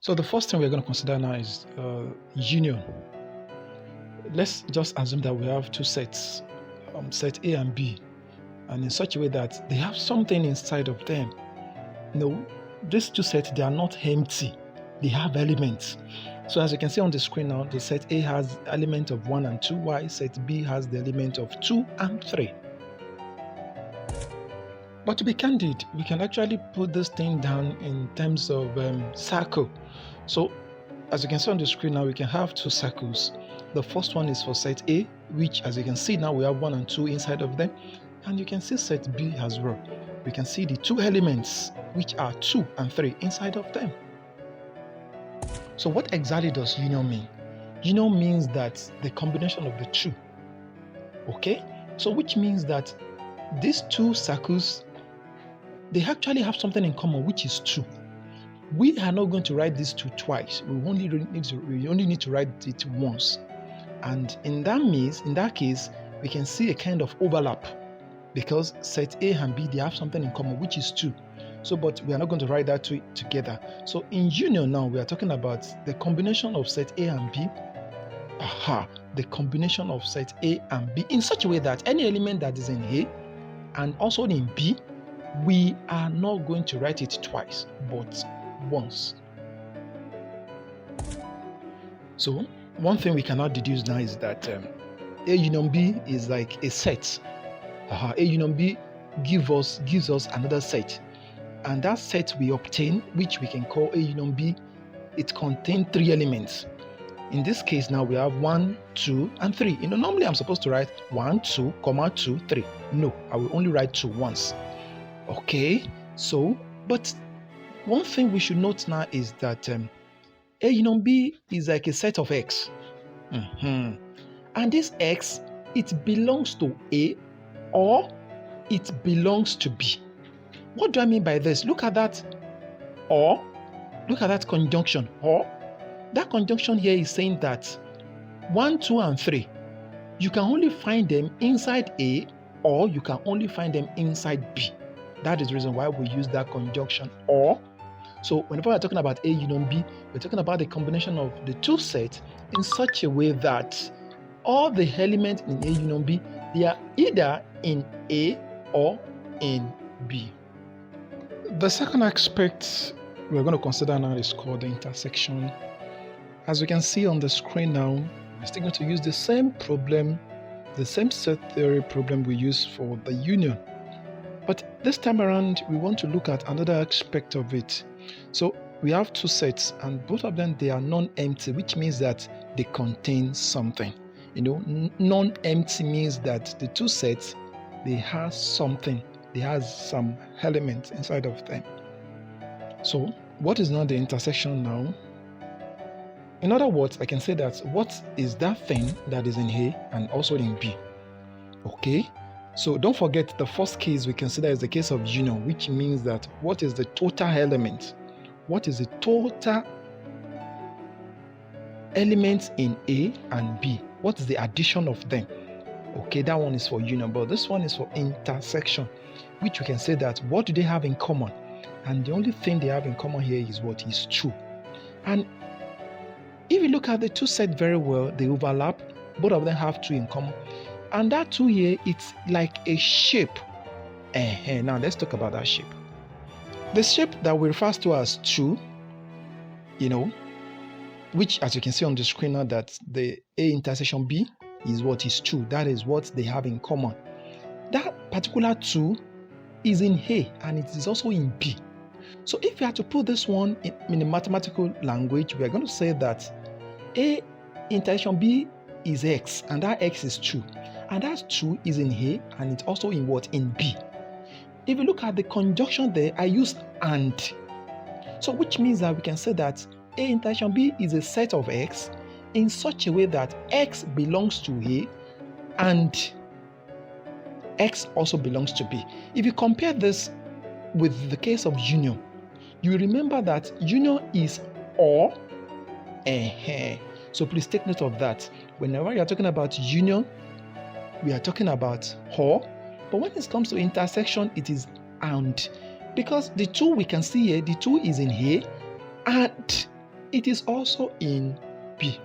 So the first thing we're going to consider now is union. Let's just assume that we have two sets, set A and B, and in such a way that they have something inside of them. No, these two sets, they are not empty. They have elements. So as you can see on the screen now, the set A has element of 1 and 2, while set B has the element of 2 and 3. But to be candid, we can actually put this thing down in terms of circle. So as you can see on the screen now, we can have two circles. The first one is for set A, which as you can see now, we have 1 and 2 inside of them. And you can see set B as well. We can see the two elements, which are 2 and 3 inside of them. So what exactly does union mean? Union means that the combination of the two. Okay? So which means that these two circles, they actually have something in common, which is 2. We are not going to write these 2 twice. We only need to write it once. And in that case, we can see a kind of overlap because set A and B, they have something in common, which is 2. So, but we are not going to write that together. So in union now, we are talking about the combination of set A and B. The combination of set A and B in such a way that any element that is in A and also in B, we are not going to write it twice, but once. So one thing we cannot deduce now is that A union B is like a set. A union B gives us another set. And that set we obtain, which we can call A union B, it contains 3 elements. In this case now we have 1, 2, and 3. Normally I'm supposed to write 1, 2, 2, 3. No, I will only write 2 once. Okay, so, but one thing we should note now is that A union B is like a set of X. And this X, it belongs to A or it belongs to B. What do I mean by this? Look at that or. Look at that conjunction or. That conjunction here is saying that 1, 2, and 3, you can only find them inside A or you can only find them inside B. That is the reason why we use that conjunction or. So whenever we're talking about A union B, we're talking about the combination of the two sets in such a way that all the elements in A union B, they are either in A or in B. The second aspect we're going to consider now is called the intersection. As you can see on the screen now, we're still going to use the same problem, the same set theory problem we used for the union. But this time around, we want to look at another aspect of it. So we have two sets and both of them, they are non-empty, which means that they contain something. Non-empty means that the two sets, they have something. They have some elements inside of them. So what is now the intersection now? In other words, I can say that what is that thing that is in A and also in B? Okay, so don't forget the first case we consider is the case of union, which means that what is the total element? What is the total element in A and B? What is the addition of them? Okay, that one is for union, but this one is for intersection, which we can say that what do they have in common? And the only thing they have in common here is what is true. And if you look at the two sets very well, they overlap. Both of them have 2 in common. And that 2 here, it's like a shape. Now let's talk about that shape. The shape that we refer to as 2, which as you can see on the screen now, that the A intersection B is what is 2. That is what they have in common. That particular 2 is in A and it is also in B. So if you have to put this one in a mathematical language, we are going to say that A intersection B is X and that X is 2. And that 2 is in A and it's also in what? In B. If you look at the conjunction there, I used and. So which means that we can say that A intersection B is a set of X in such a way that X belongs to A and X also belongs to B. If you compare this with the case of union, you remember that union is or. So please take note of that. Whenever you are talking about union, we are talking about or. But when it comes to intersection, it is and. Because the 2 we can see here, the 2 is in A and it is also in B.